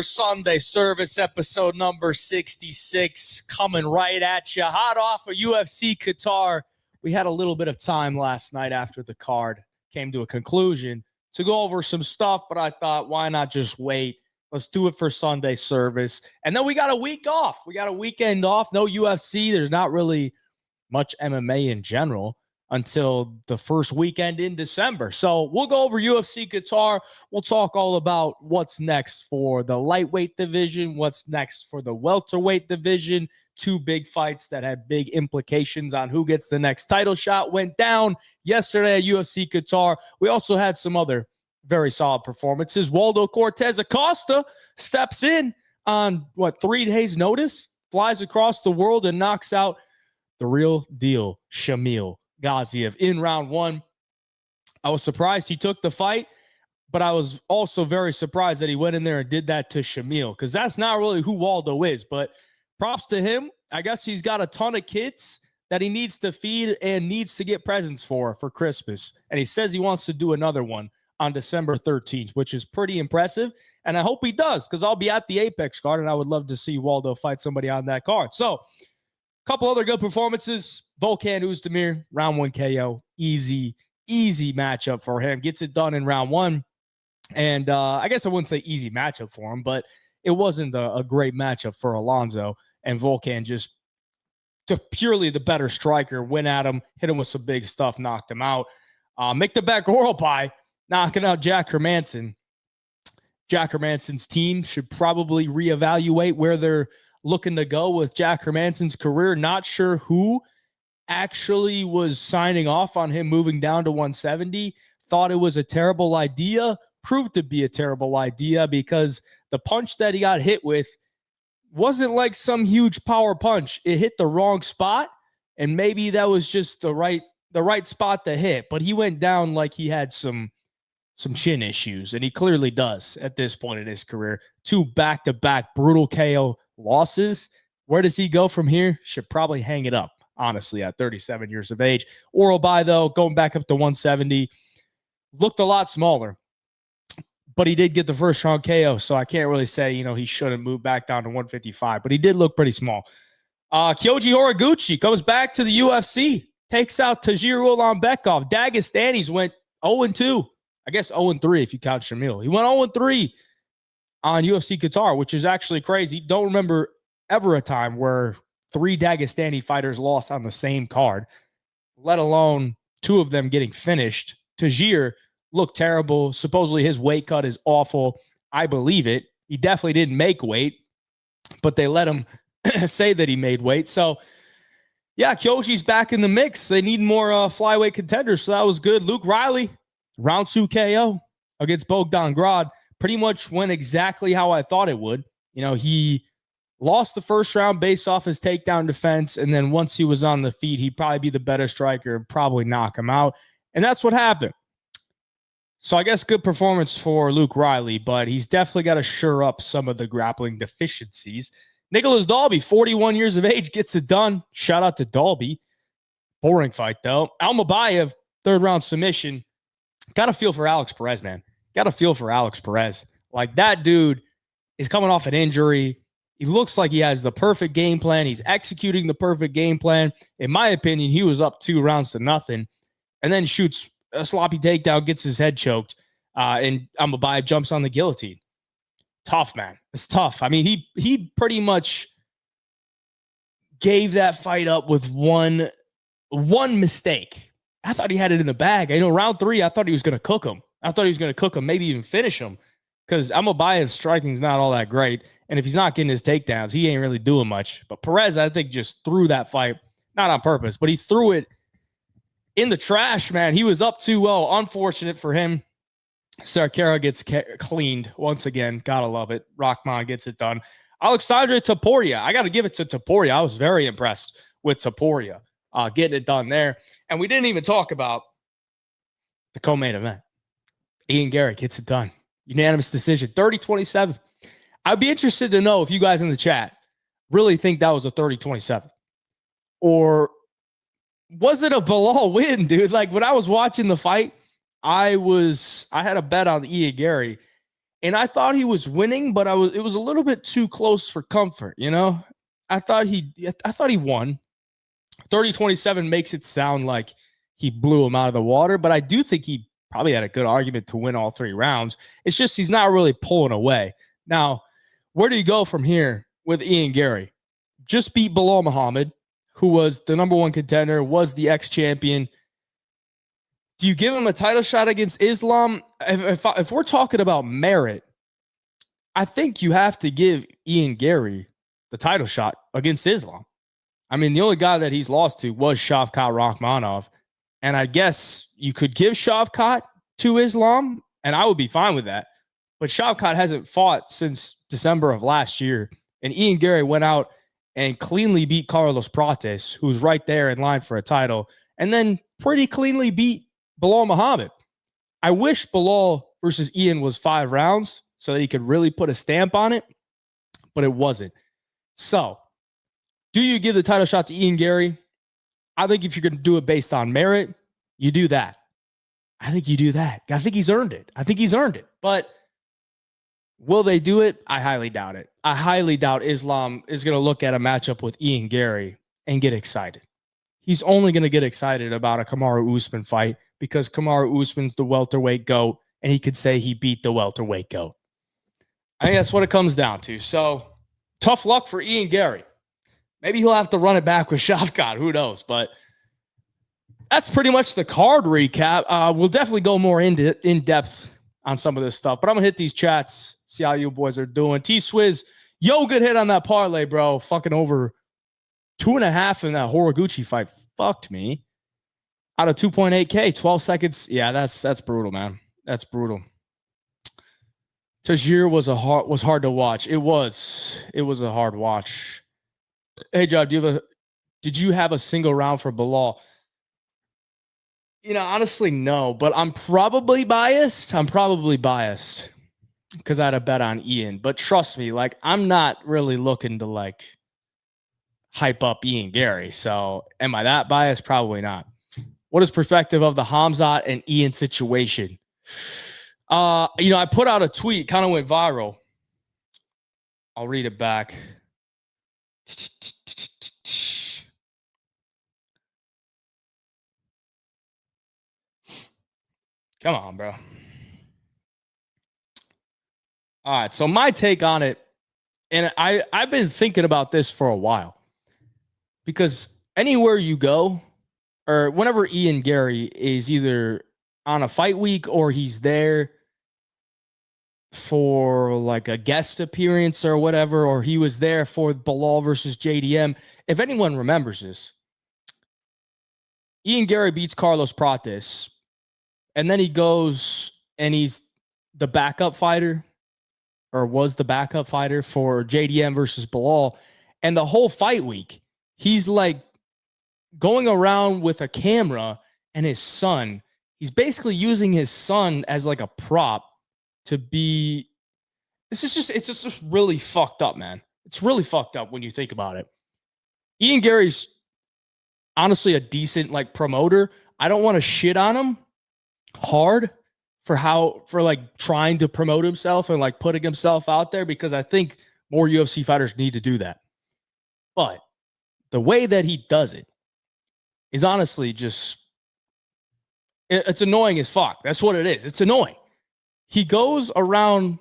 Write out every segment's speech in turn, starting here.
for Sunday Service, episode number 66, coming right at you, hot off of UFC Qatar. We had a little bit of time last night after the card came to a conclusion to go over some stuff, but I thought, why not just wait? Let's do it for Sunday Service. And then we got a week off. We got a weekend off. No UFC. There's not really much MMA in general until the first weekend in December. So we'll go over UFC Qatar. We'll talk all about what's next for the lightweight division, what's next for the welterweight division. Two big fights that had big implications on who gets the next title shot went down yesterday at UFC Qatar. We also had some other very solid performances. Waldo Cortez Acosta steps in on, 3 days' notice, flies across the world and knocks out the real deal, Shamil Gaziev, in round one. I was surprised he took the fight, but I was also very surprised that he went in there and did that to Shamil, because that's not really who Waldo is. But props to him. I guess he's got a ton of kids that he needs to feed and needs to get presents for Christmas. And he says he wants to do another one on December 13th, which is pretty impressive. And I hope he does, because I'll be at the Apex card, and I would love to see Waldo fight somebody on that card. So, couple other good performances. Volkan Oezdemir, round one KO. Easy matchup for him. Gets it done in round one. And I guess I wouldn't say easy matchup for him, but it wasn't a great matchup for Alonzo. And Volkan just purely the better striker, went at him, hit him with some big stuff, knocked him out. Miktabek Oralbai knocking out Jack Hermanson. Jack Hermanson's team should probably reevaluate where they're looking to go with Jack Hermanson's career. Not sure who actually was signing off on him moving down to 170. Thought it was a terrible idea. Proved to be a terrible idea, because the punch that he got hit with wasn't like some huge power punch. It hit the wrong spot, and maybe that was just the right spot to hit. But he went down like he had some chin issues, and he clearly does at this point in his career. 2 back-to-back brutal KO losses. Where does he go from here? Should probably hang it up, honestly, at 37 years of age. Oralbai, though, going back up to 170, looked a lot smaller, but he did get the first round KO, so I can't really say, he shouldn't move back down to 155, but he did look pretty small. Kyoji Horiguchi comes back to the UFC, takes out Tajir Ulanbekov. Dagestanis went 0-2. I guess 0-3 if you count Shamil. He went 0-3 on UFC Qatar, which is actually crazy. Don't remember ever a time where 3 Dagestani fighters lost on the same card, let alone 2 of them getting finished. Tajir looked terrible. Supposedly his weight cut is awful. I believe it. He definitely didn't make weight, but they let him say that he made weight. So, yeah, Kyoji's back in the mix. They need more flyweight contenders, so that was good. Luke Riley, round 2 KO against Bogdan Grad. Pretty much went exactly how I thought it would. He lost the first round based off his takedown defense, and then once he was on the feet, he'd probably be the better striker and probably knock him out. And that's what happened. So I guess good performance for Luke Riley, but he's definitely got to shore up some of the grappling deficiencies. Nicholas Dalby, 41 years of age, gets it done. Shout out to Dalby. Boring fight, though. Almabayev, 3rd round submission. Got to feel for Alex Perez, man. Got to feel for Alex Perez. Like, that dude is coming off an injury. He looks like he has the perfect game plan. He's executing the perfect game plan. In my opinion, he was up 2 rounds to nothing, and then shoots a sloppy takedown, gets his head choked, and Almabayev jumps on the guillotine. Tough, man. It's tough. I mean, he pretty much gave that fight up with one mistake. I thought he had it in the bag. Round 3, I thought he was going to cook him. Maybe even finish him, because Almabayev's striking is not all that great. And if he's not getting his takedowns, he ain't really doing much. But Perez, I think, just threw that fight, not on purpose, but he threw it in the trash, man. He was up 2-0. Unfortunate for him. Sarkera gets cleaned once again. Gotta love it. Rahman gets it done. Alexandre Topuria. I got to give it to Topuria. I was very impressed with Topuria getting it done there. And we didn't even talk about the co-main event. Ian Garry gets it done. Unanimous decision. 30-27. I'd be interested to know if you guys in the chat really think that was a 30-27. Or was it a Bilal win, dude? Like, when I was watching the fight, I had a bet on Ian Garry, And I thought he was winning, but it was a little bit too close for comfort, you know? I thought he won. 30-27 makes it sound like he blew him out of the water, but I do think he probably had a good argument to win all 3 rounds. It's just he's not really pulling away. Now, where do you go from here with Ian Garry? Just beat Belal Muhammad, who was the number 1 contender, was the ex-champion. Do you give him a title shot against Islam? If we're talking about merit, I think you have to give Ian Garry the title shot against Islam. I mean, the only guy that he's lost to was Shavkat Rakhmonov. And I guess you could give Shavkat to Islam, and I would be fine with that. But Shavkat hasn't fought since December of last year. And Ian Garry went out and cleanly beat Carlos Prates, who's right there in line for a title, and then pretty cleanly beat Belal Muhammad. I wish Belal versus Ian was 5 rounds so that he could really put a stamp on it, but it wasn't. So, do you give the title shot to Ian Garry? I think if you're going to do it based on merit, you do that. I think you do that. I think he's earned it. But will they do it? I highly doubt it. I highly doubt Islam is going to look at a matchup with Ian Garry and get excited. He's only going to get excited about a Kamaru Usman fight because Kamaru Usman's the welterweight GOAT, and he could say he beat the welterweight GOAT. I think that's what it comes down to. So, tough luck for Ian Garry. Maybe he'll have to run it back with Shavkat. Who knows? But that's pretty much the card recap. We'll definitely go more in depth on some of this stuff. But I'm going to hit these chats, see how you boys are doing. T-Swizz, yo, good hit on that parlay, bro. Fucking over 2.5 in that Horiguchi fight. Fucked me. Out of 2.8K, 12 seconds. Yeah, that's brutal, man. That's brutal. Tajir was hard to watch. It was a hard watch. Hey, Job, did you have a single round for Belal? You know, honestly, no, but I'm probably biased. Because I had a bet on Ian. But trust me, like, I'm not really looking to, like, hype up Ian Garry. So am I that biased? Probably not. What is perspective of the Khamzat and Ian situation? I put out a tweet, kind of went viral. I'll read it back. Come on, bro. All right, so my take on it, and I've been thinking about this for a while, because anywhere you go, or whenever Ian Garry is either on a fight week or he's there for like a guest appearance or whatever, or he was there for Belal versus JDM. If anyone remembers this, Ian Garry beats Carlos Prates, and then he goes and he's the backup fighter, or was the backup fighter for JDM versus Belal. And the whole fight week, he's like going around with a camera and his son. He's basically using his son as like a prop to be. It's just really fucked up, man. It's really fucked up when you think about it. Ian Garry's honestly a decent like promoter. I don't want to shit on him hard for like trying to promote himself and like putting himself out there, because I think more UFC fighters need to do that. But the way that he does it is honestly just, it's annoying as fuck. That's what it is. It's annoying. He goes around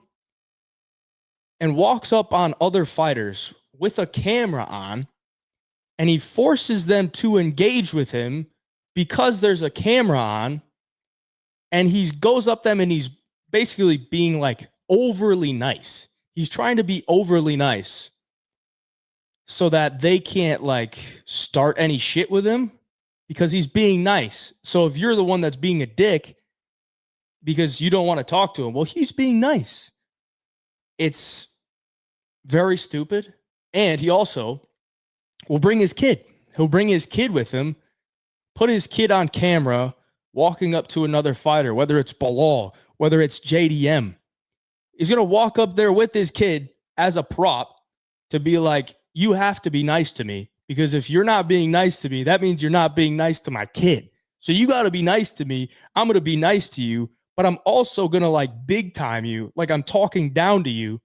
and walks up on other fighters with a camera on, and he forces them to engage with him because there's a camera on, and he goes up them and he's basically being like overly nice. He's trying to be overly nice so that they can't like start any shit with him, because he's being nice. So if you're the one that's being a dick because you don't want to talk to him, well, he's being nice. It's very stupid. And he also will bring his kid. He'll bring his kid with him, put his kid on camera, walking up to another fighter, whether it's Belal, whether it's JDM. He's going to walk up there with his kid as a prop to be like, you have to be nice to me, because if you're not being nice to me, that means you're not being nice to my kid. So you got to be nice to me. I'm going to be nice to you, but I'm also going to like big time you. Like I'm talking down to you.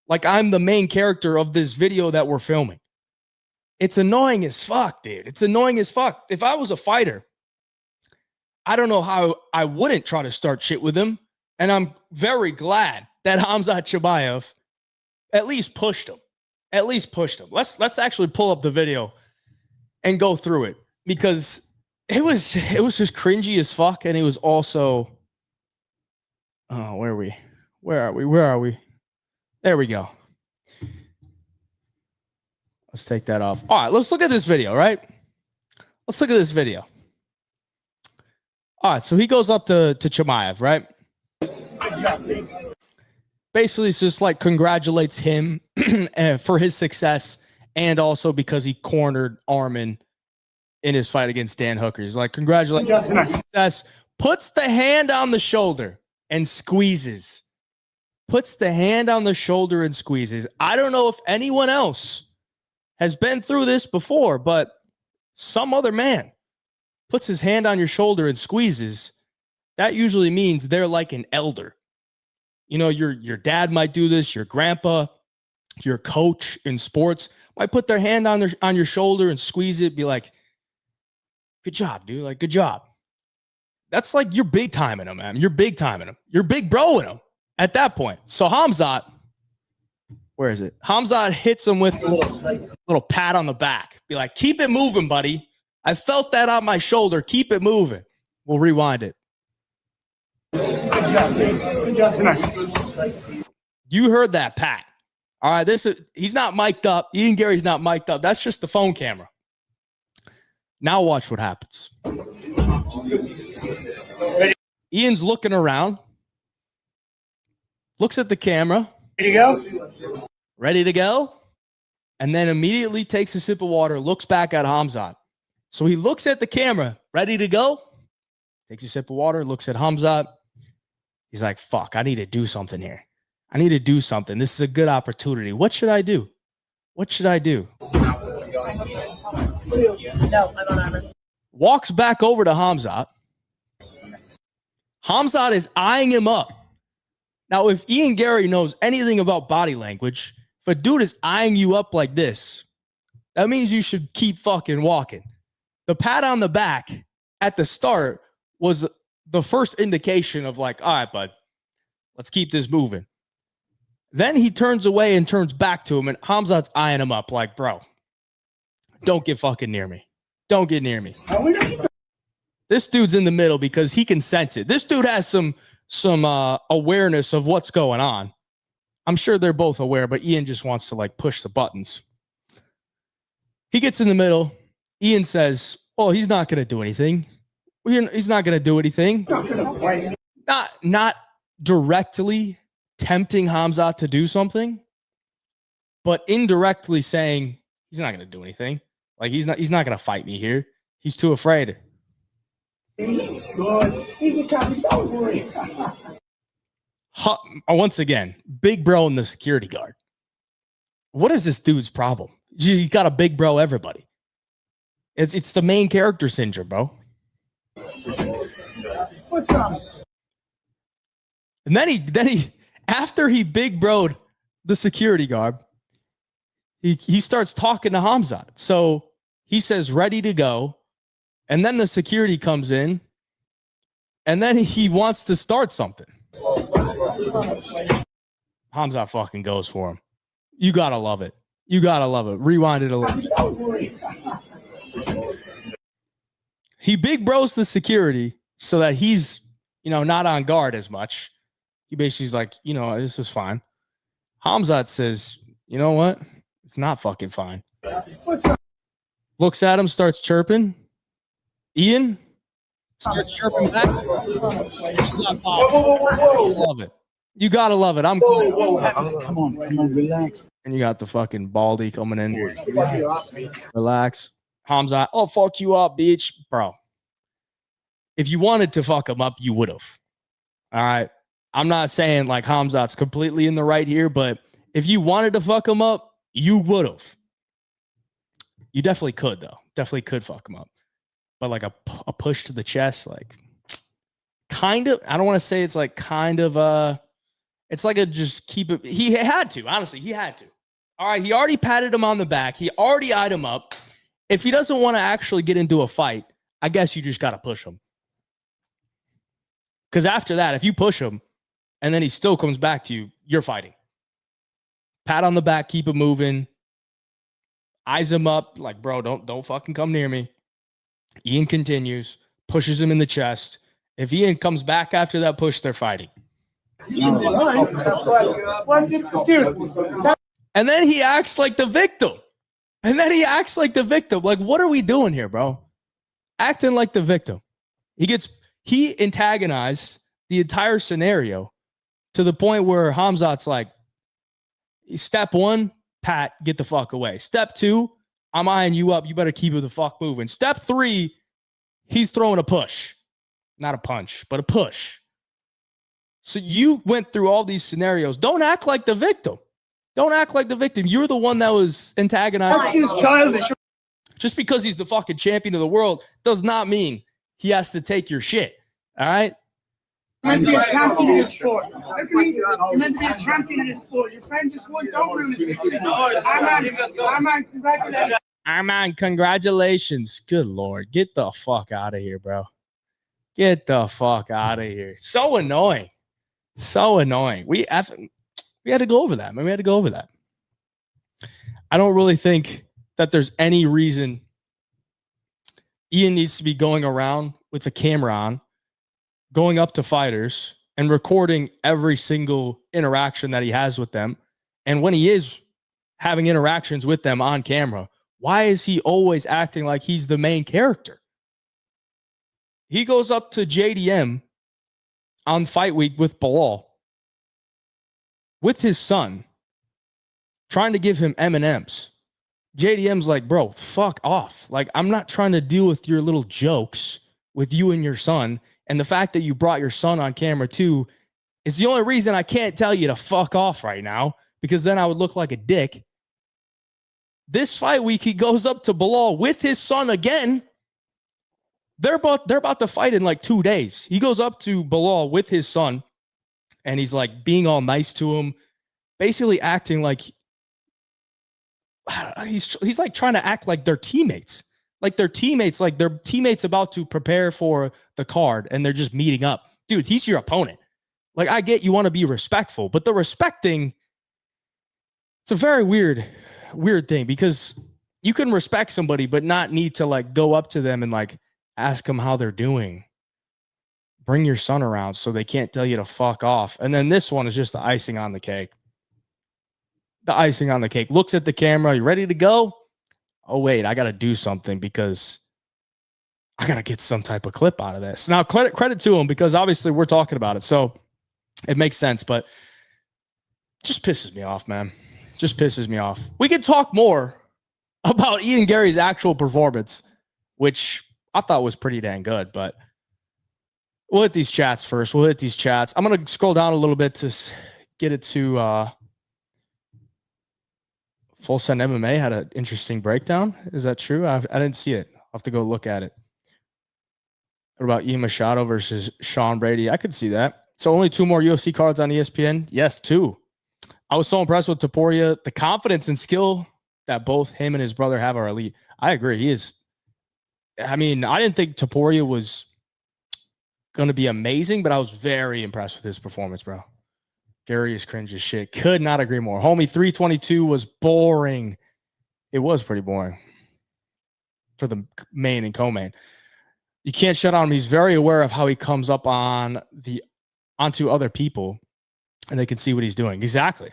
Like I'm the main character of this video that we're filming. It's annoying as fuck, dude. It's annoying as fuck. If I was a fighter, I don't know how I wouldn't try to start shit with him. And I'm very glad that Khamzat Chimaev at least pushed him. At least pushed him. Let's actually pull up the video and go through it, because it was just cringy as fuck. And it was also, oh, where are we? There we go. Let's take that off. All right, let's look at this video, right? Let's look at this video. All right, so he goes up to Chimaev, right? Basically, it's just like congratulates him for his success, and also because he cornered Arman in his fight against Dan Hooker. He's like, congratulations on success. Puts the hand on the shoulder and squeezes. Puts the hand on the shoulder and squeezes. I don't know if anyone else has been through this before, but some other man puts his hand on your shoulder and squeezes. That usually means they're like an elder. You know, your dad might do this, your grandpa, your coach in sports might put their hand on your shoulder and squeeze it, be like, good job, dude. Like, good job. That's like you're big timing him, man. You're big timing him. You're big broing him at that point. So Khamzat, where is it? Khamzat hits him with a little pat on the back. Be like, keep it moving, buddy. I felt that on my shoulder. Keep it moving. We'll rewind it. Good job tonight. You heard that, Pat. All right, he's not mic'd up. Ian Garry's not mic'd up. That's just the phone camera. Now watch what happens. Ian's looking around. Looks at the camera. Ready to go? Ready to go? And then immediately takes a sip of water, looks back at Khamzat. So he looks at the camera, ready to go? Takes a sip of water, looks at Khamzat. He's like, fuck, I need to do something here. I need to do something. This is a good opportunity. What should I do? What should I do? No, I'm on Arman. Walks back over to Khamzat. Khamzat is eyeing him up. Now, if Ian Garry knows anything about body language, if a dude is eyeing you up like this, that means you should keep fucking walking. The pat on the back at the start was the first indication of like, all right, bud, let's keep this moving. Then he turns away and turns back to him, and Khamzat's eyeing him up like, bro, don't get fucking near me. Don't get near me. This dude's in the middle because he can sense it. This dude has some awareness of what's going on. I'm sure they're both aware, but Ian just wants to like push the buttons. He gets in the middle. Ian says, oh, he's not going to do anything. He's not going to do anything. Not directly tempting Khamzat to do something, but indirectly saying he's not going to do anything. Like he's not going to fight me here. He's too afraid. He's good. He's a copy. Don't worry. Once again, big bro and the security guard. What is this dude's problem? You got a big bro everybody. It's the main character syndrome, bro. What's wrong? And then he after he big broed the security guard, he starts talking to Khamzat. So he says, ready to go. And then the security comes in, and then he wants to start something. Khamzat fucking goes for him. You gotta love it. You gotta love it. Rewind it a little. He big bros the security so that he's, not on guard as much. He basically is like, this is fine. Khamzat says, you know what? It's not fucking fine. Looks at him, starts chirping. Ian starts chirping back. Love it. You gotta love it. Come on, relax. And you got the fucking baldy coming in. Relax. Khamzat, oh, fuck you up, bitch. Bro. If you wanted to fuck him up, you would have. All right. I'm not saying like Khamzat's completely in the right here, but if you wanted to fuck him up, you would have. You definitely could, though. Definitely could fuck him up. But like a push to the chest, like, kind of, I don't want to say it's like kind of it's like a just keep it. He had to, honestly, he had to. All right, he already patted him on the back. He already eyed him up. If he doesn't want to actually get into a fight, I guess you just got to push him. Because after that, if you push him and then he still comes back to you, you're fighting. Pat on the back, keep it moving. Eyes him up, like, bro, don't fucking come near me. Ian continues, pushes him in the chest. If Ian comes back after that push, they're fighting. And then he acts like the victim. Like, what are we doing here, bro? Acting like the victim. He antagonized the entire scenario to the point where Khamzat's like, step one, Pat, get the fuck away. Step two, I'm eyeing you up. You better keep it the fuck moving. Step three, he's throwing a push. Not a punch, but a push. So you went through all these scenarios. Don't act like the victim. You're the one that was antagonized. That's just childish. Just because he's the fucking champion of the world does not mean he has to take your shit. All right? You're meant to be a champion in this sport. You're meant to be a champion in this sport. Your friend just won. Don't ruin this victory. Arman, congratulations. Arman, congratulations. Good Lord. Get the fuck out of here, bro. Get the fuck out of here. So annoying. We had to go over that. We had to go over that. I don't really think that there's any reason Ian needs to be going around with a camera on, going up to fighters and recording every single interaction that he has with them. And when he is having interactions with them on camera, why is he always acting like he's the main character? He goes up to JDM on fight week with Bilal, with his son, trying to give him M&Ms. JDM's like, bro, fuck off. Like, I'm not trying to deal with your little jokes with you and your son. And the fact that you brought your son on camera too is the only reason I can't tell you to fuck off right now, because then I would look like a dick. This fight week, he goes up to Bilal with his son again. They're about to fight in like 2 days. He goes up to Bilal with his son, and he's like being all nice to him, basically acting like he's like trying to act like they're teammates. Like their teammates about to prepare for the card, and they're just meeting up. Dude, he's your opponent. Like, I get you want to be respectful, but the respecting, it's a very weird thing, because you can respect somebody but not need to like go up to them and like ask them how they're doing. Bring your son around so they can't tell you to fuck off. And then this one is just the icing on the cake. Looks at the camera. You ready to go? Oh, wait, I got to do something because I got to get some type of clip out of this. Now, credit to him, because obviously we're talking about it, so it makes sense, but it just pisses me off, man. Just pisses me off. We could talk more about Ian Garry's actual performance, which I thought was pretty dang good, but we'll hit these chats first. I'm going to scroll down a little bit to get it to Full Send MMA had an interesting breakdown. Is that true? I didn't see it. I'll have to go look at it. What about Ian Machado versus Sean Brady? I could see that. So only 2 more UFC cards on ESPN? Yes, 2. I was so impressed with Topuria. The confidence and skill that both him and his brother have are elite. I agree. He is. I mean, I didn't think Topuria was going to be amazing, but I was very impressed with his performance, bro. Garry is cringe as shit. Could not agree more. Homie, 322 was boring. It was pretty boring for the main and co-main. You can't shut on him. He's very aware of how he comes up onto other people, and they can see what he's doing. Exactly.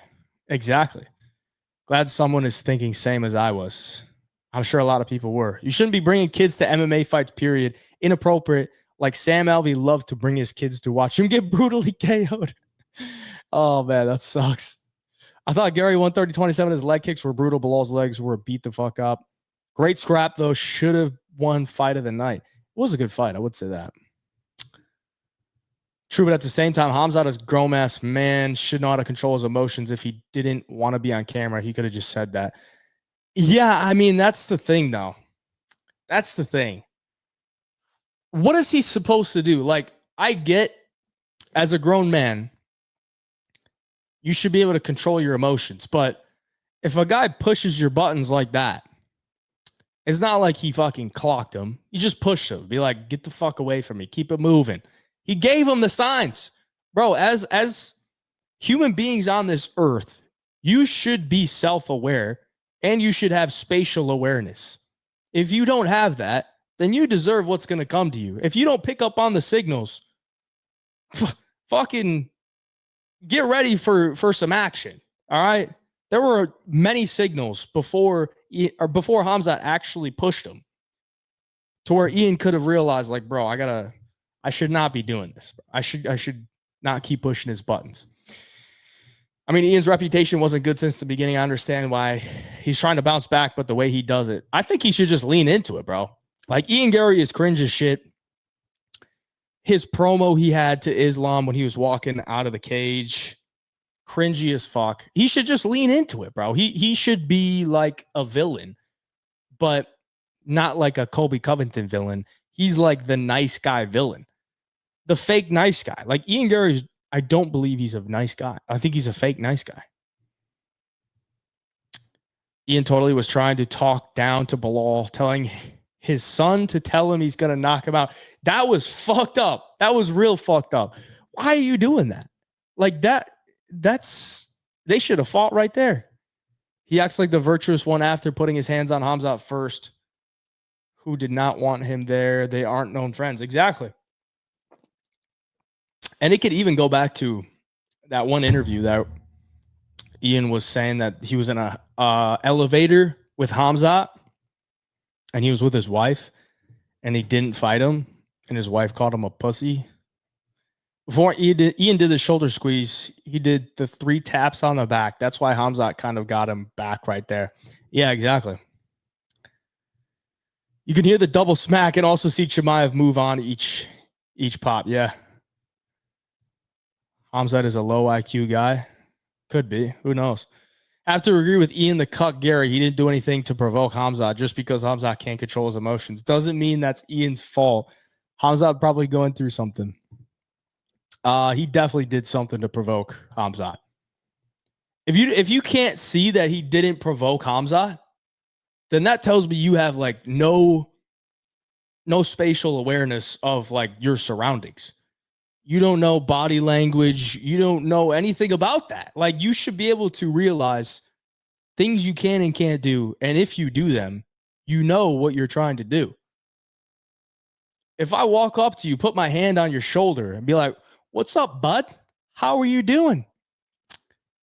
Glad someone is thinking same as I was. I'm sure a lot of people were. You shouldn't be bringing kids to MMA fights, period. Inappropriate. Like Sam Alvey loved to bring his kids to watch him get brutally KO'd. Oh, man, that sucks. I thought Garry 130-27. His leg kicks were brutal. Bilal's legs were beat the fuck up. Great scrap, though. Should have won fight of the night. It was a good fight. I would say that. True, but at the same time, Khamzat is grown-ass man. Should know how to control his emotions. If he didn't want to be on camera, he could have just said that. Yeah, I mean, that's the thing, though. That's the thing. What is he supposed to do? Like, I get, as a grown man, you should be able to control your emotions. But if a guy pushes your buttons like that, it's not like he fucking clocked him. You just pushed him. Be like, get the fuck away from me. Keep it moving. He gave him the signs. Bro, as human beings on this earth, you should be self-aware and you should have spatial awareness. If you don't have that, then you deserve what's going to come to you. If you don't pick up on the signals, fucking get ready for some action. All right? There were many signals before Khamzat actually pushed him to where Ian could have realized, like, bro, I should not be doing this. I should not keep pushing his buttons. I mean, Ian's reputation wasn't good since the beginning. I understand why he's trying to bounce back, but the way he does it, I think he should just lean into it, bro. Like, Ian Garry is cringe as shit. His promo he had to Islam when he was walking out of the cage, cringy as fuck. He should just lean into it, bro. He should be like a villain, but not like a Colby Covington villain. He's like the nice guy villain, the fake nice guy. Like, Ian Garry's, I don't believe he's a nice guy. I think he's a fake nice guy. Ian totally was trying to talk down to Bilal, telling his son to tell him he's going to knock him out. That was fucked up. That was real fucked up. Why are you doing that? Like, they should have fought right there. He acts like the virtuous one after putting his hands on Khamzat first, who did not want him there. They aren't known friends. Exactly. And it could even go back to that one interview that Ian was saying that he was in a elevator with Khamzat and he was with his wife and he didn't fight him and his wife called him a pussy. Before Ian did the shoulder squeeze, he did the 3 taps on the back. That's why Khamzat kind of got him back right there. Yeah, exactly. You can hear the double smack and also see Chimaev move on each pop. Yeah. Khamzat is a low IQ guy. Could be. Who knows? I have to agree with Ian the Cuck Garry. He didn't do anything to provoke Khamzat. Just because Khamzat can't control his emotions doesn't mean that's Ian's fault. Khamzat probably going through something. He definitely did something to provoke Khamzat. If you can't see that he didn't provoke Khamzat, then that tells me you have like no spatial awareness of like your surroundings. You don't know body language. You don't know anything about that. Like, you should be able to realize things you can and can't do. And if you do them, you know what you're trying to do. If I walk up to you, put my hand on your shoulder and be like, what's up, bud? How are you doing?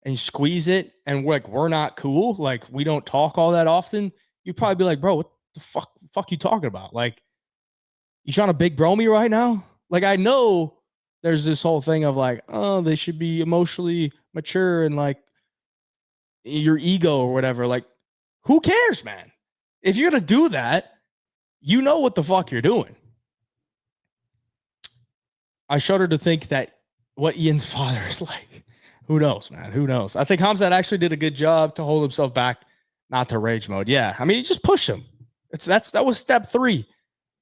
And squeeze it. And we're not cool. Like, we don't talk all that often. You'd probably be like, bro, what the fuck you talking about? Like, you trying to big bro me right now? Like, I know there's this whole thing of like, oh, they should be emotionally mature and like your ego or whatever. Like, who cares, man? If you're going to do that, you know what the fuck you're doing. I shudder to think that what Ian's father is like. Who knows, man? Who knows? I think Khamzat actually did a good job to hold himself back, not to rage mode. Yeah, I mean, he just pushed him. That was step 3.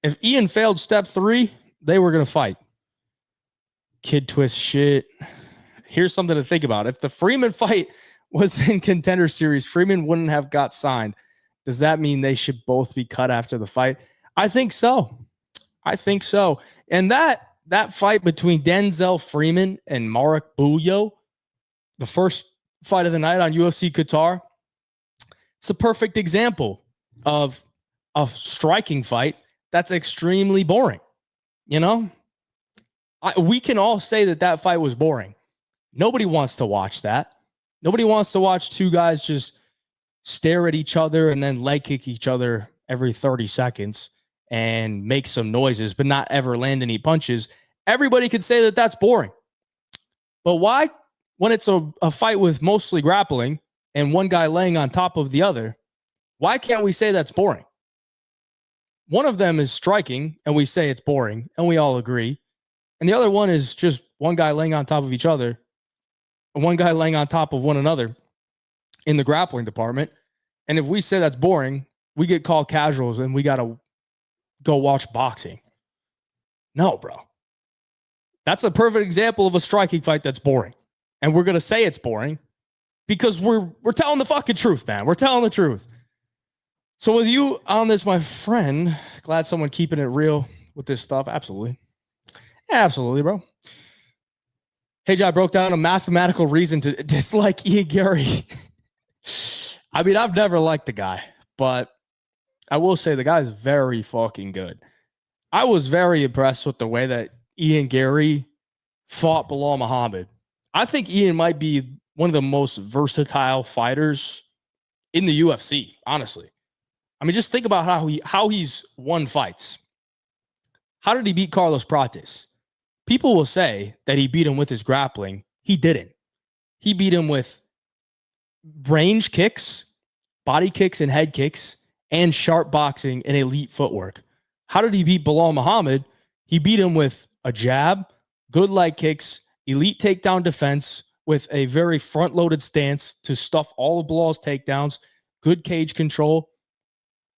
If Ian failed step 3, they were going to fight. Kid twist shit. Here's something to think about. If the Freeman fight was in Contender Series, Freeman wouldn't have got signed. Does that mean they should both be cut after the fight? I think so. And that fight between Denzel Freeman and Marek Bulyo, the first fight of the night on UFC Qatar, it's a perfect example of a striking fight that's extremely boring. You know? We can all say that fight was boring. Nobody wants to watch that. Nobody wants to watch 2 guys just stare at each other and then leg kick each other every 30 seconds and make some noises, but not ever land any punches. Everybody could say that that's boring. But why, when it's a fight with mostly grappling and one guy laying on top of the other, why can't we say that's boring? One of them is striking and we say it's boring and we all agree. And the other one is just one guy laying on top of each other and one guy laying on top of one another in the grappling department. And if we say that's boring, we get called casuals and we got to go watch boxing. No, bro. That's a perfect example of a striking fight that's boring. And we're going to say it's boring because we're telling the fucking truth, man. We're telling the truth. So with you on this, my friend, glad someone keeping it real with this stuff. Absolutely. Absolutely, bro. Hey, Jai broke down a mathematical reason to dislike Ian Garry. I mean, I've never liked the guy, but I will say the guy is very fucking good. I was very impressed with the way that Ian Garry fought Bilal Muhammad. I think Ian might be one of the most versatile fighters in the UFC, honestly. I mean, just think about how he's won fights. How did he beat Carlos Prates? People will say that he beat him with his grappling. He didn't. He beat him with range kicks, body kicks and head kicks, and sharp boxing and elite footwork. How did he beat Bilal Muhammad? He beat him with a jab, good leg kicks, elite takedown defense with a very front-loaded stance to stuff all of Bilal's takedowns, good cage control.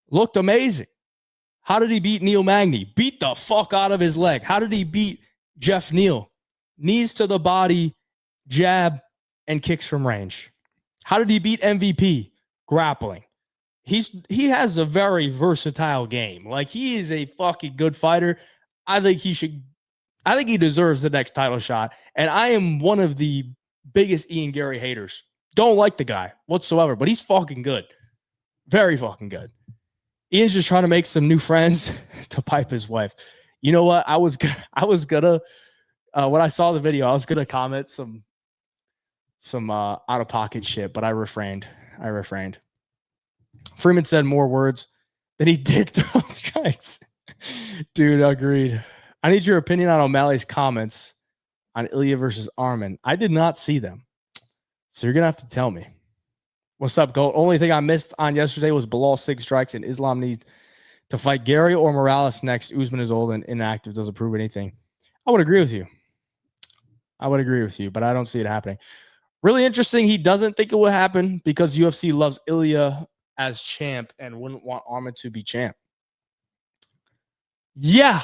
Looked amazing. How did he beat Neil Magny? Beat the fuck out of his leg. How did he beat Jeff Neal? Knees to the body, jab, and kicks from range. How did he beat MVP? Grappling. He has a very versatile game. Like, he is a fucking good fighter. I think he deserves the next title shot. And I am one of the biggest Ian Garry haters. Don't like the guy whatsoever, but he's fucking good. Very fucking good. Ian's just trying to make some new friends to pipe his wife. You know what? I was gonna when I saw the video, I was gonna comment some out of pocket shit, but I refrained. Freeman said more words than he did throw strikes. Dude, agreed. I need your opinion on O'Malley's comments on Ilia versus Arman. I did not see them, so you're gonna have to tell me. What's up, Goat? Only thing I missed on yesterday was Bilal 6 strikes and Islam needs to fight Garry or Morales next. Usman is old and inactive. Doesn't prove anything. I would agree with you. But I don't see it happening. Really interesting. He doesn't think it will happen because UFC loves Ilia as champ and wouldn't want Arman to be champ. Yeah,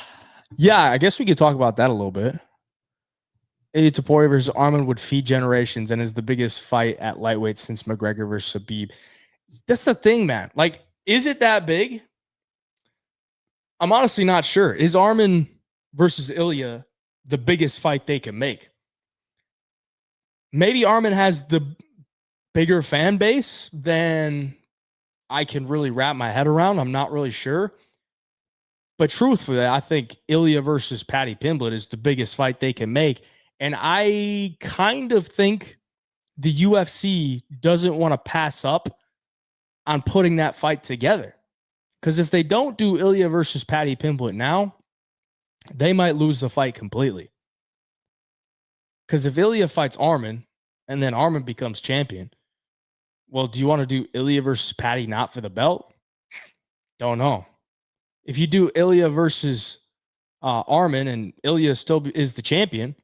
I guess we could talk about that a little bit. Ilia Topuria versus Arman would feed generations and is the biggest fight at lightweight since McGregor versus Khabib. That's the thing, man. Like, is it that big? I'm honestly not sure. Is Arman versus Ilia the biggest fight they can make? Maybe Arman has the bigger fan base than I can really wrap my head around. I'm not really sure. But truthfully, I think Ilia versus Paddy Pimblett is the biggest fight they can make. And I kind of think the UFC doesn't want to pass up on putting that fight together. Because if they don't do Ilia versus Paddy Pimblett now, they might lose the fight completely. Because if Ilia fights Arman and then Arman becomes champion, well, do you want to do Ilia versus Paddy not for the belt? Don't know. If you do Ilia versus Arman and Ilia still is the champion,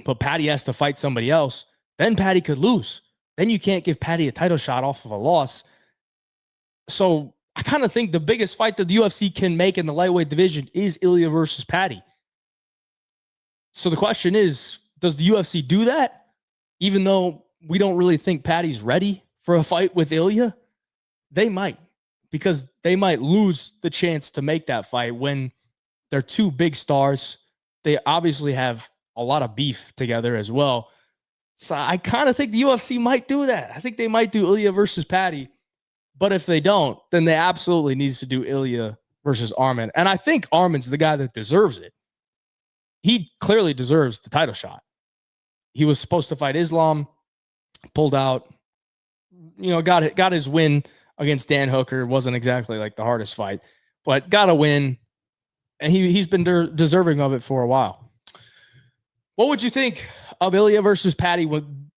but Paddy has to fight somebody else, then Paddy could lose. Then you can't give Paddy a title shot off of a loss. So I kind of think the biggest fight that the UFC can make in the lightweight division is Ilia versus Paddy. So the question is, does the UFC do that? Even though we don't really think Paddy's ready for a fight with Ilia, they might, because they might lose the chance to make that fight when they're two big stars. They obviously have a lot of beef together as well. So I kind of think the UFC might do that. I think they might do Ilia versus Paddy. But if they don't, then they absolutely needs to do Ilia versus Arman. And I think Arman's the guy that deserves it. He clearly deserves the title shot. He was supposed to fight Islam, pulled out, got his win against Dan Hooker. Wasn't exactly like the hardest fight, but got a win. And he's been deserving of it for a while. What would you think of Ilia versus Paddy when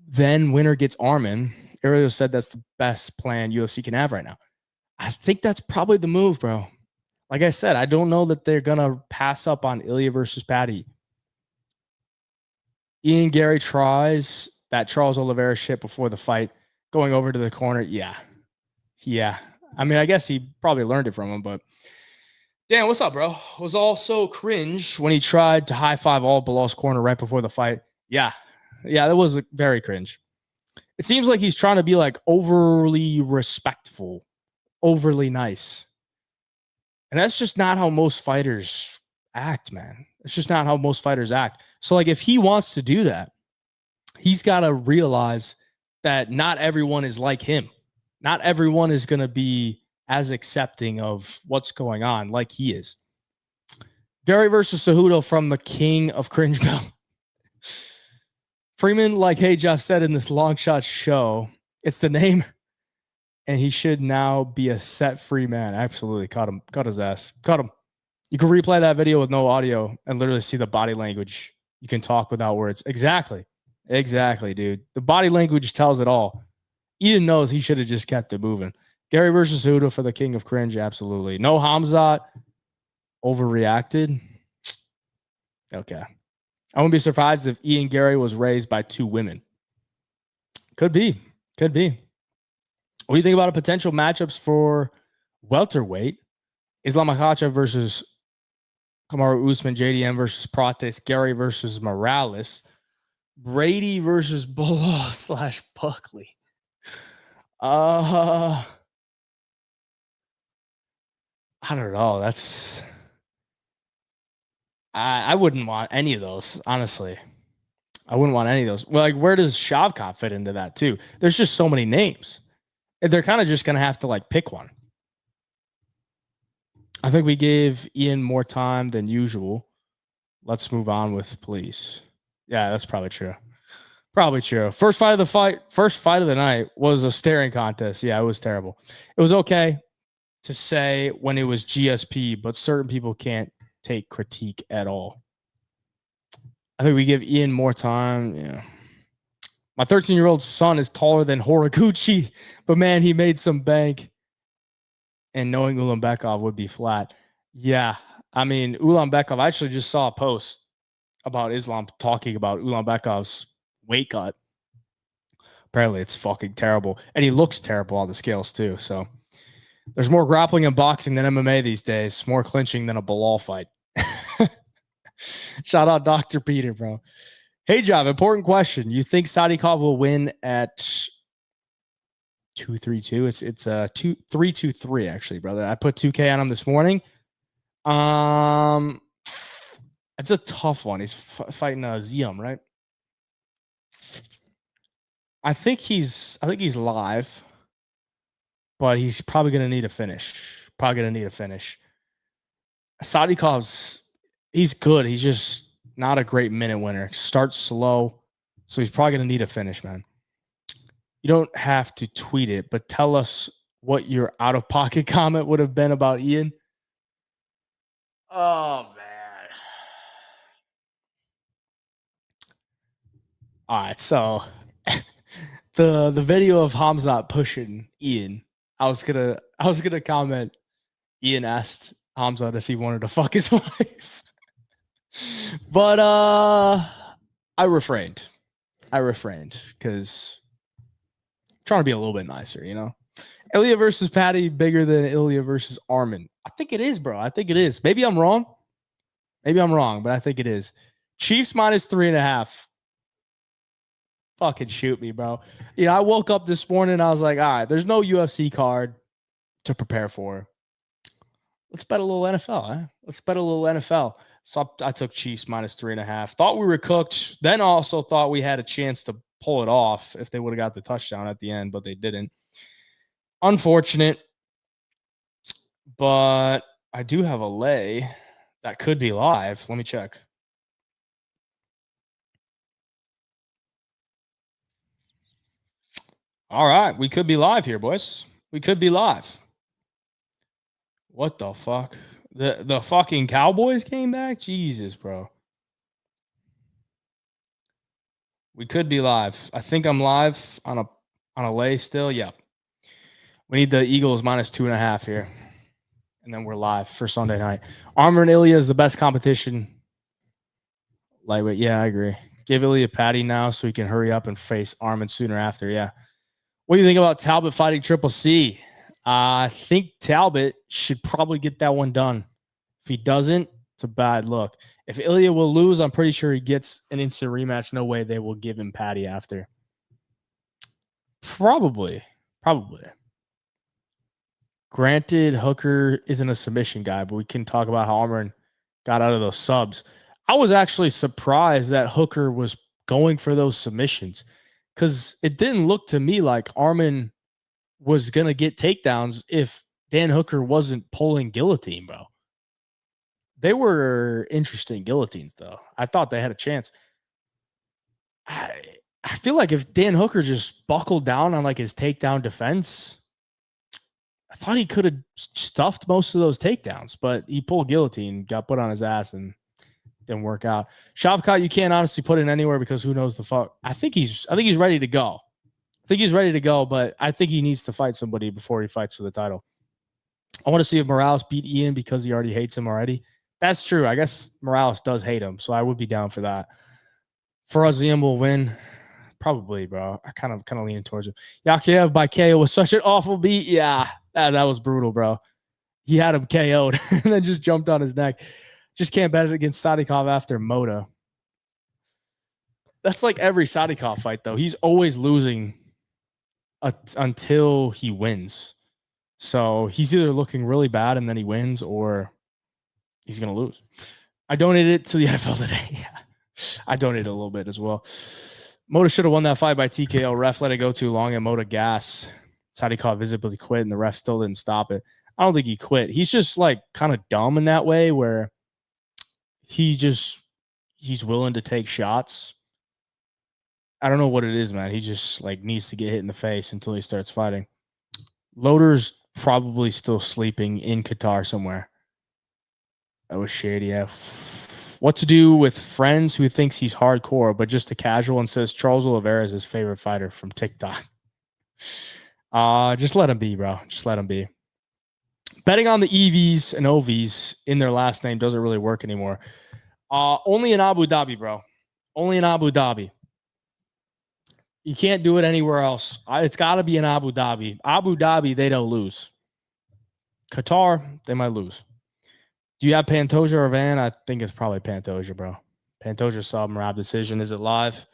then winner gets Arman? Ariel said that's the best plan UFC can have right now. I think that's probably the move, bro. Like I said, I don't know that they're going to pass up on Ilia versus Paddy. Ian Garry tries that Charles Oliveira shit before the fight, going over to the corner. Yeah. I mean, I guess he probably learned it from him, but Dan, what's up, bro? Was also cringe when he tried to high five all Bilal's corner right before the fight. Yeah, that was very cringe. It seems like he's trying to be like overly respectful, overly nice. And that's just not how most fighters act, man. It's just not how most fighters act. So, like, if he wants to do that, he's got to realize that not everyone is like him. Not everyone is going to be as accepting of what's going on like he is. Garry versus Cejudo from the king of cringe bell. Freeman, like Hey Jeff said in this long shot show, it's the name, and he should now be a set free man. Absolutely. Cut him. Cut his ass. Cut him. You can replay that video with no audio and literally see the body language. You can talk without words. Exactly. Exactly, dude. The body language tells it all. Ian knows he should have just kept it moving. Garry versus Cejudo for the king of cringe. Absolutely. No Khamzat overreacted. Okay. I wouldn't be surprised if Ian Garry was raised by two women. Could be. Could be. What do you think about potential matchups for welterweight? Islam Makhachev versus Kamaru Usman, JDM versus Prates, Garry versus Morales, Brady versus Bilal / Buckley. I don't know. That's I wouldn't want any of those, honestly. I wouldn't want any of those. Well, like, where does Shavkat fit into that too? There's just so many names. They're kind of just gonna have to like pick one. I think we gave Ian more time than usual. Let's move on with police. Yeah, that's probably true. Probably true. First fight of the night was a staring contest. Yeah, it was terrible. It was okay to say when it was GSP, but certain people can't take critique at all. I think we give Ian more time. Yeah. My 13-year-old son is taller than Horiguchi, but man, he made some bank. And knowing Ulanbekov would be flat. Yeah. I mean, Ulanbekov, I actually just saw a post about Islam talking about Ulanbekov's weight cut. Apparently it's fucking terrible. And he looks terrible on the scales too. So there's more grappling and boxing than MMA these days. More clinching than a Bilal fight. Shout out Dr. Peter, bro. Hey, Job, important question. You think Sadikov will win at 2-3-2? It's 3-2-3 actually, brother. I put 2K on him this morning. It's a tough one. He's fighting Ziam, right? I think he's live, but he's probably gonna need a finish. Sadikov's he's good. He's just not a great minute winner. Starts slow, so he's probably gonna need a finish, man. You don't have to tweet it, but tell us what your out-of-pocket comment would have been about Ian. Oh, man. All right, so the video of Khamzat pushing Ian, I was gonna comment. Ian asked Khamzat if he wanted to fuck his wife, but I refrained because trying to be a little bit nicer, you know. Ilia versus Patty bigger than Ilia versus Arman. I think it is, bro. I think it is. Maybe I'm wrong, but I think it is. Chiefs -3.5. Fucking shoot me, bro. You know, I woke up this morning and I was like, all right, there's no UFC card to prepare for. Let's bet a little NFL, eh? Let's bet a little NFL. So I took Chiefs -3.5. Thought we were cooked. Then also thought we had a chance to pull it off if they would have got the touchdown at the end, but they didn't. Unfortunate. But I do have a lay that could be live. Let me check. All right, we could be live here, boys. We could be live. What the fuck? The fucking Cowboys came back? Jesus, bro. We could be live. I think I'm live on a lay still. Yep. We need the Eagles -2.5 here. And then we're live for Sunday night. Armor and Ilia is the best competition. Lightweight. Yeah, I agree. Give Ilia Patty now so he can hurry up and face Arman sooner after. Yeah. What do you think about Talbot fighting Triple C? I think Talbot should probably get that one done. If he doesn't, it's a bad look. If Ilia will lose, I'm pretty sure he gets an instant rematch. No way they will give him Patty after. Probably. Granted, Hooker isn't a submission guy, but we can talk about how Arman got out of those subs. I was actually surprised that Hooker was going for those submissions because it didn't look to me like Arman was going to get takedowns if Dan Hooker wasn't pulling guillotine, bro. They were interesting guillotines, though. I thought they had a chance. I feel like if Dan Hooker just buckled down on like his takedown defense, I thought he could have stuffed most of those takedowns, but he pulled guillotine, got put on his ass, and didn't work out. Shavkat, you can't honestly put it anywhere because who knows the fuck. I think he's ready to go. But I think he needs to fight somebody before he fights for the title. I want to see if Morales beat Ian because he already hates him already. That's true. I guess Morales does hate him, so I would be down for that. Farazim will win. Probably, bro. I kind of leaning towards him. Yakiev by KO was such an awful beat. Yeah, that was brutal, bro. He had him KO'd and then just jumped on his neck. Just can't bet it against Sadikov after Moda. That's like every Sadikov fight, though. He's always losing until he wins. So he's either looking really bad and then he wins, or he's going to lose. I donated it to the NFL today. Yeah. I donated a little bit as well. Moda should have won that fight by TKO. Ref let it go too long, and Moda gas. Sadikov visibly quit, and the ref still didn't stop it. I don't think he quit. He's just like kind of dumb in that way where he's willing to take shots. I don't know what it is, man. He just like needs to get hit in the face until he starts fighting. Loader's probably still sleeping in Qatar somewhere. That was shady. Yeah. What to do with friends who thinks he's hardcore, but just a casual and says Charles Oliveira is his favorite fighter from TikTok. Just let him be, bro. Just let him be. Betting on the EVs and OVs in their last name doesn't really work anymore. Only in Abu Dhabi, bro. Only in Abu Dhabi. You can't do it anywhere else. It's got to be in Abu Dhabi. Abu Dhabi, they don't lose. Qatar, they might lose. Do you have Pantoja or Van? I think it's probably Pantoja, bro. Pantoja sub Merab decision. Is it live?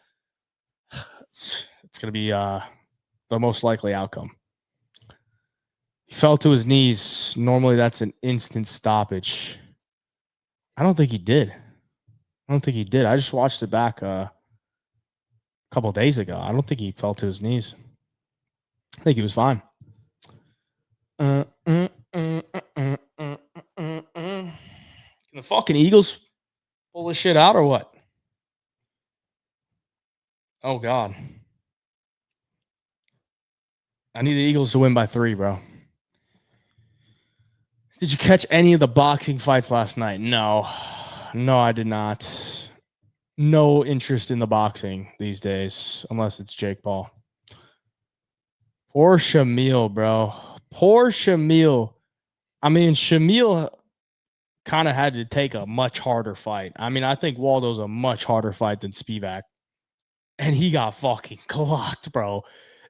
It's going to be the most likely outcome. He fell to his knees. Normally, that's an instant stoppage. I don't think he did. I just watched it back a couple of days ago. I don't think he fell to his knees. I think he was fine. Can the fucking Eagles pull this shit out or what? Oh, God. I need the Eagles to win by 3, bro. Did you catch any of the boxing fights last night? No, I did not. No interest in the boxing these days, unless it's Jake Paul. Poor Shamil, bro. Poor Shamil. I mean, Shamil kind of had to take a much harder fight. I mean, I think Waldo's a much harder fight than Spivak. And he got fucking clocked, bro.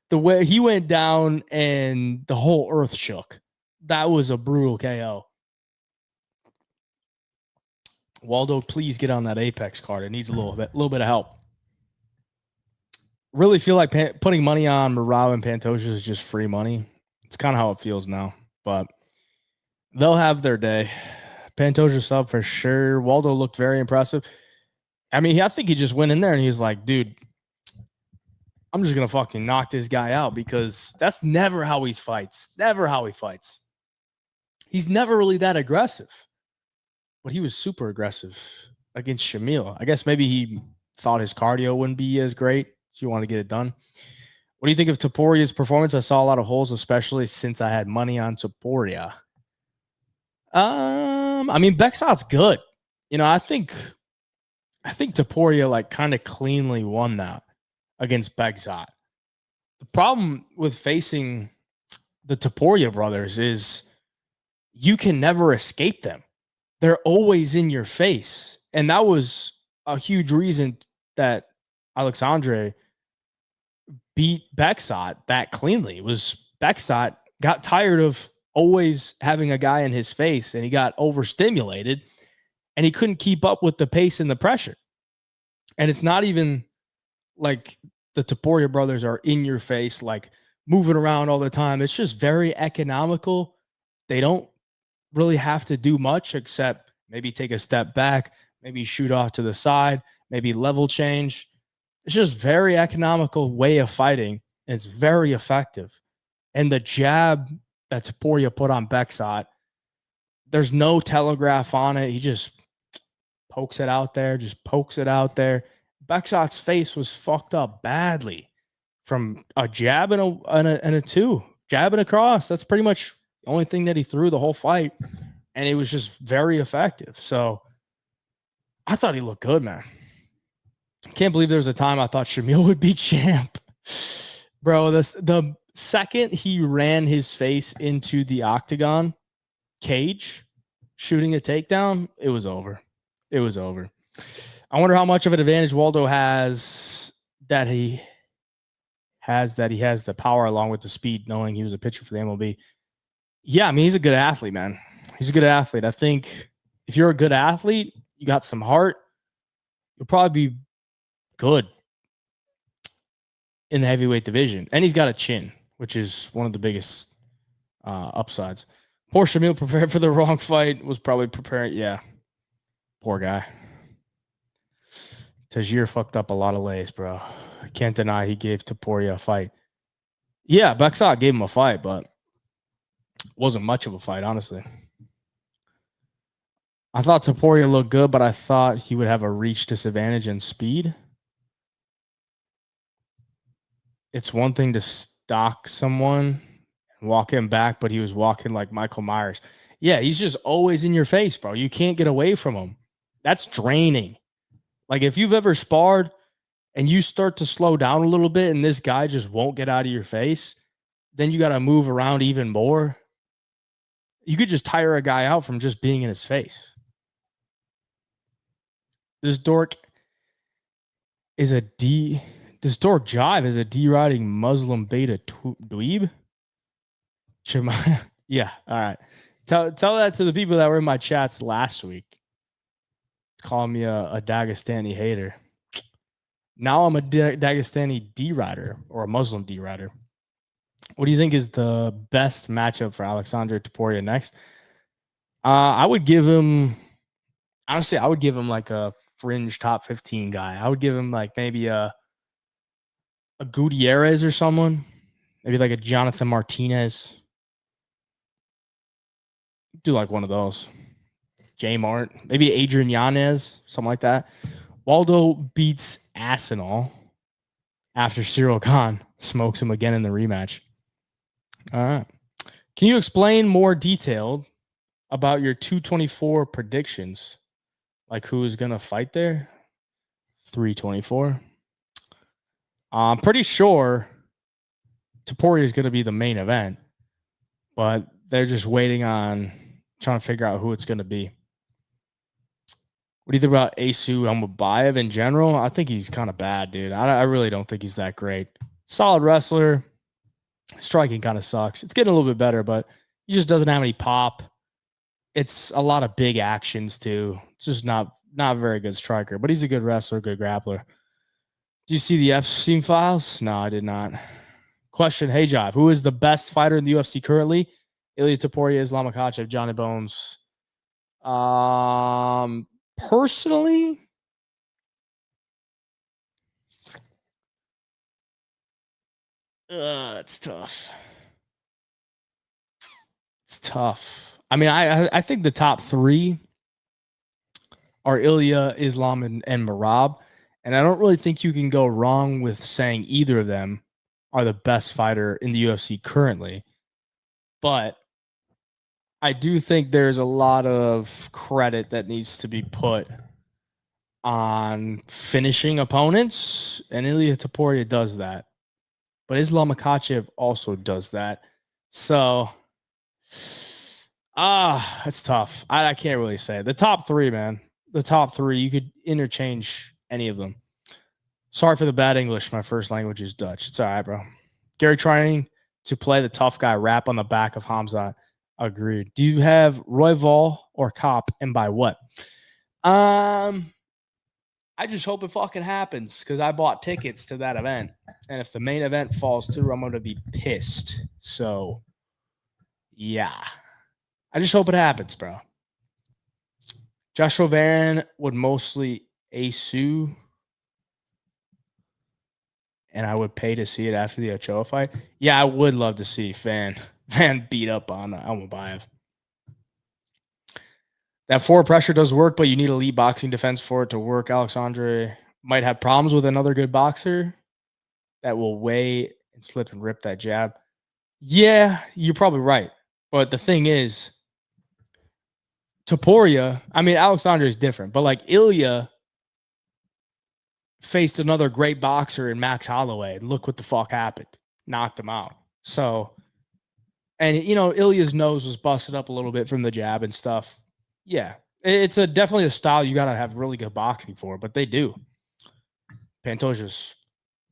The way he went down and the whole earth shook. That was a brutal KO. Waldo, please get on that Apex card. It needs a little bit of help. Really feel like putting money on Morao and Pantoja is just free money. It's kind of how it feels now, but they'll have their day. Pantoja sub for sure. Waldo looked very impressive. I mean, I think he just went in there and he's like, dude, I'm just going to fucking knock this guy out because that's never how he fights. Never how he fights. He's never really that aggressive. But he was super aggressive against Shamil. I guess maybe he thought his cardio wouldn't be as great, so you want to get it done. What do you think of Toporia's performance? I saw a lot of holes, especially since I had money on Topuria. I mean, Bexot's good. You know, I think Topuria like kind of cleanly won that against Bexot. The problem with facing the Topuria brothers is you can never escape them. They're always in your face. And that was a huge reason that Alexandre beat Bexot that cleanly. It was Bexot got tired of always having a guy in his face, and he got overstimulated, and he couldn't keep up with the pace and the pressure. And it's not even like the Topuria brothers are in your face, like moving around all the time. It's just very economical. They don't really have to do much except maybe take a step back, maybe shoot off to the side, maybe level change. It's just very economical way of fighting, and it's very effective. And the jab that Topuria put on Bexot, there's no telegraph on it. He just pokes it out there, Bexot's face was fucked up badly from a jab and a two. Jab and a cross. That's pretty much the only thing that he threw the whole fight. And it was just very effective. So I thought he looked good, man. Can't believe there was a time I thought Shamil would be champ. Bro, the second he ran his face into the octagon cage, shooting a takedown, it was over. It was over. I wonder how much of an advantage Waldo has that he has the power along with the speed, knowing he was a pitcher for the MLB. Yeah, I mean, he's a good athlete, man. He's a good athlete. I think if you're a good athlete, you got some heart, you'll probably be good in the heavyweight division. And he's got a chin, which is one of the biggest upsides. Poor Shamil prepared for the wrong fight, was probably preparing. Yeah, poor guy. Tajir fucked up a lot of lays, bro. I can't deny he gave Topuria a fight. Yeah, Bexot gave him a fight, but wasn't much of a fight, honestly. I thought Topuria looked good, but I thought he would have a reach disadvantage in speed. It's one thing to stalk someone and walk him back, but he was walking like Michael Myers. Yeah, he's just always in your face, bro. You can't get away from him. That's draining. Like, if you've ever sparred and you start to slow down a little bit and this guy just won't get out of your face, then you got to move around even more. You could just tire a guy out from just being in his face. This dork jive is a D-riding Muslim beta dweeb. Yeah, all right. Tell that to the people that were in my chats last week. Call me a Dagestani hater. Now I'm a Dagestani D-rider or a Muslim D-rider. What do you think is the best matchup for Alexander Topuria next? I would give him like a fringe top 15 guy. I would give him like maybe a Gutierrez or someone. Maybe like a Jonathan Martinez. Do like one of those. J Mart. Maybe Adrian Yanez. Something like that. Waldo beats Asinal after Cyril Khan smokes him again in the rematch. All right. Can you explain more detailed about your 224 predictions? Like who is going to fight there? 324. I'm pretty sure Topuria is going to be the main event, but they're just waiting on trying to figure out who it's going to be. What do you think about Asu Almabayev in general? I think he's kind of bad, dude. I really don't think he's that great. Solid wrestler. Striking kind of sucks. It's getting a little bit better, but he just doesn't have any pop. It's a lot of big actions, too. It's just not a very good striker, but he's a good wrestler, good grappler. Did you see the Epstein files? No, I did not. Question, hey, Jive, who is the best fighter in the UFC currently? Ilia Topuria, Islam Makhachev, Johnny Bones. Personally, it's tough. It's tough. I mean, I think the top three are Ilia, Islam, and Merab. And I don't really think you can go wrong with saying either of them are the best fighter in the UFC currently. But I do think there's a lot of credit that needs to be put on finishing opponents, and Ilia Topuria does that. But Islam Makhachev also does that. So, it's tough. I can't really say. The top three, man. The top three, you could interchange any of them. Sorry for the bad English. My first language is Dutch. It's all right, bro. Gary trying to play the tough guy rap on the back of Khamzat. Agreed. Do you have Royval or Cop, and by what? I just hope it fucking happens because I bought tickets to that event. And if the main event falls through, I'm going to be pissed. So, yeah. I just hope it happens, bro. Joshua Van would mostly Asu, and I would pay to see it after the Ochoa fight. Yeah, I would love to see Van beat up on Almabayev. That forward pressure does work, but you need elite boxing defense for it to work. Alexandre might have problems with another good boxer that will weigh and slip and rip that jab. Yeah, you're probably right. But the thing is, Topuria, I mean, Alexandre is different, but like Ilia faced another great boxer in Max Holloway. Look what the fuck happened. Knocked him out. So, and, you know, Ilia's nose was busted up a little bit from the jab and stuff. Yeah, it's definitely a style you got to have really good boxing for, but they do. Pantoja's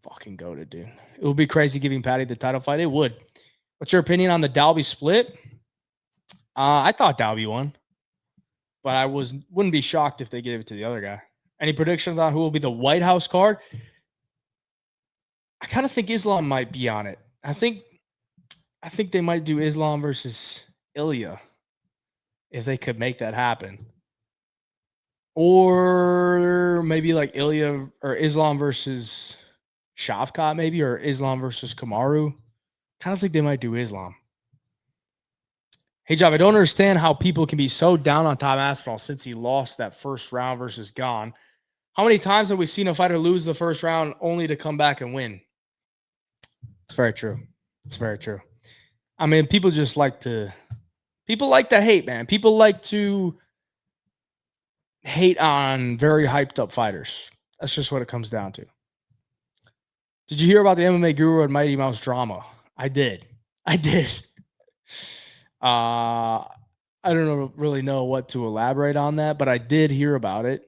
fucking goated, dude. It would be crazy giving Patty the title fight. It would. What's your opinion on the Dalby split? I thought Dalby won, but I wouldn't be shocked if they gave it to the other guy. Any predictions on who will be the White House card? I kind of think Islam might be on it. I think they might do Islam versus Ilia if they could make that happen. Or maybe like Ilia or Islam versus Shavkat, maybe, or Islam versus Kamaru. Kind of think they might do Islam. Hey, Job, I don't understand how people can be so down on Tom Aspinall since he lost that first round versus Gone. How many times have we seen a fighter lose the first round only to come back and win? It's very true. It's very true. I mean, people like to hate, man. People like to hate on very hyped up fighters. That's just what it comes down to. Did you hear about the MMA Guru and Mighty Mouse drama? I did. I don't really know what to elaborate on that, but I did hear about it.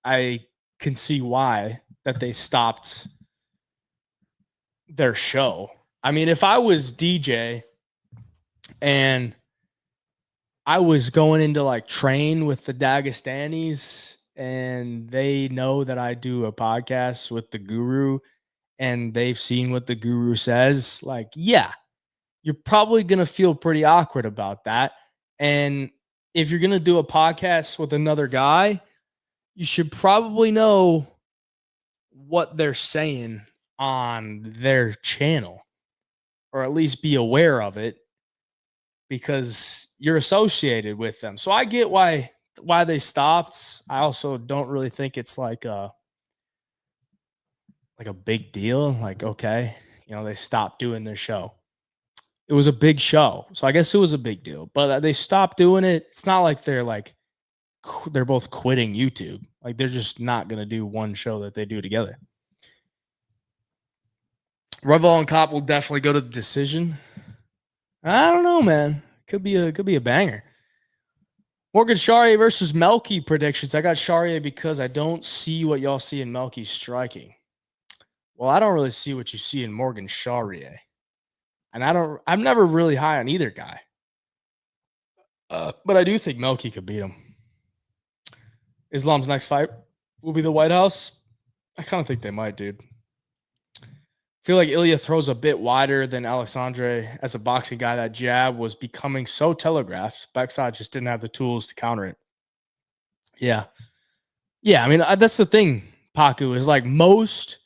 I can see why that they stopped their show. I mean, if I was DJ and I was going into like train with the Dagestanis and they know that I do a podcast with the Guru and they've seen what the Guru says, like, yeah, you're probably going to feel pretty awkward about that. And if you're going to do a podcast with another guy, you should probably know what they're saying on their channel, or at least be aware of it because you're associated with them. So I get why they stopped. I also don't really think it's like a big deal. Like, okay, they stopped doing their show. It was a big show. So I guess it was a big deal, but they stopped doing it. It's not like they're both quitting YouTube. Like, they're just not going to do one show that they do together. Revel and Cop will definitely go to the decision. I don't know, man. Could be a banger. Morgan Charrier versus Melky predictions. I got Charrier because I don't see what y'all see in Melky's striking. Well, I don't really see what you see in Morgan Charrier. And I'm never really high on either guy. But I do think Melky could beat him. Islam's next fight will be the White House. I kind of think they might, dude. I feel like Ilia throws a bit wider than Alexandre as a boxing guy. That jab was becoming so telegraphed. Bekzat just didn't have the tools to counter it. Yeah. Yeah, I mean, that's the thing, Paku, is like most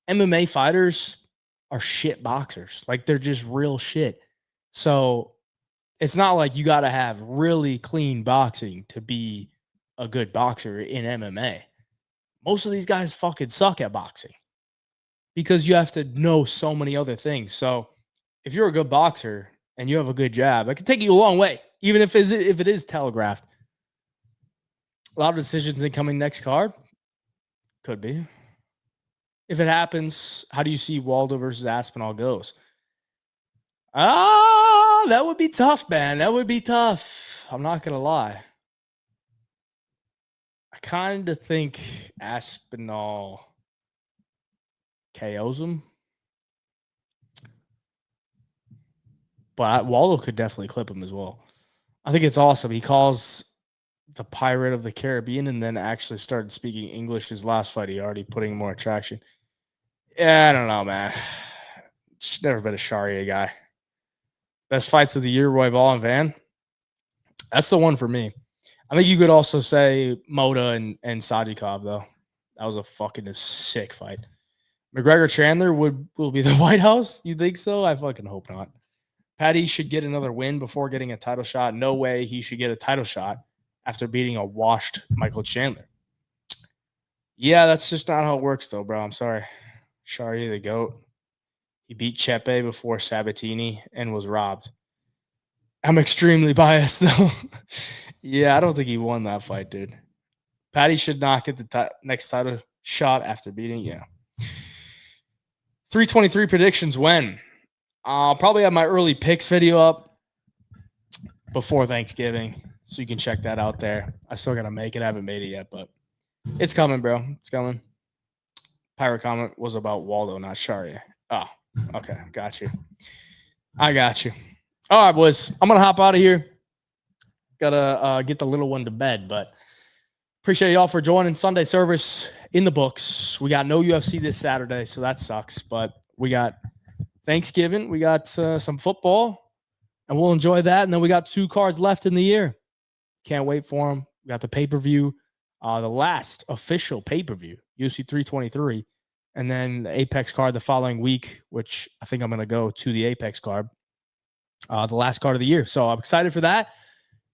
MMA fighters are shit boxers. Like, they're just real shit. So it's not like you got to have really clean boxing to be a good boxer in MMA. Most of these guys fucking suck at boxing because you have to know so many other things. So if you're a good boxer and you have a good jab, it can take you a long way, even if it is telegraphed. A lot of decisions incoming next card. Could be. If it happens, how do you see Waldo versus Aspinall goes? That would be tough, man. That would be tough. I'm not going to lie. I kind of think Aspinall KOs him. but Waldo could definitely clip him as well. I think it's awesome. He calls the Pirate of the Caribbean and then actually started speaking English his last fight. He already putting more attraction. Yeah, I don't know, man. Just never been a Sharia guy. Best fights of the year, Royval and Van. That's the one for me. I think you could also say Moda and Sadikov, though. That was a fucking sick fight. McGregor Chandler will be the White House? You think so? I fucking hope not. Patty should get another win before getting a title shot. No way he should get a title shot after beating a washed Michael Chandler. Yeah, that's just not how it works, though, bro. I'm sorry. Sharia the GOAT. He beat Chepe before Sabatini and was robbed. I'm extremely biased, though. Yeah, I don't think he won that fight, dude. Patty should not get the next title shot after beating. Yeah. 323 predictions when? I'll probably have my early picks video up before Thanksgiving, so you can check that out there. I still got to make it. I haven't made it yet, but it's coming, bro. It's coming. Pirate comment was about Waldo, not Sharia. Oh, okay. Got you. I got you. All right, boys. I'm going to hop out of here. Got to get the little one to bed, but appreciate y'all for joining. Sunday service in the books. We got no UFC this Saturday, so that sucks, but we got Thanksgiving. We got some football, and we'll enjoy that. And then we got 2 cards left in the year. Can't wait for them. We got the pay-per-view, the last official pay-per-view, UFC 323, and then the Apex card the following week, which I think I'm going to go to the Apex card, the last card of the year. So I'm excited for that.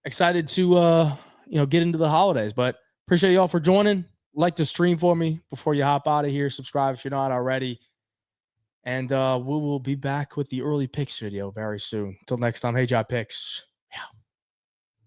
Excited to get into the holidays, but appreciate y'all for joining. Like the stream for me before you hop out of here. Subscribe if you're not already. And we will be back with the early picks video very soon. Till next time, hey, Job Picks.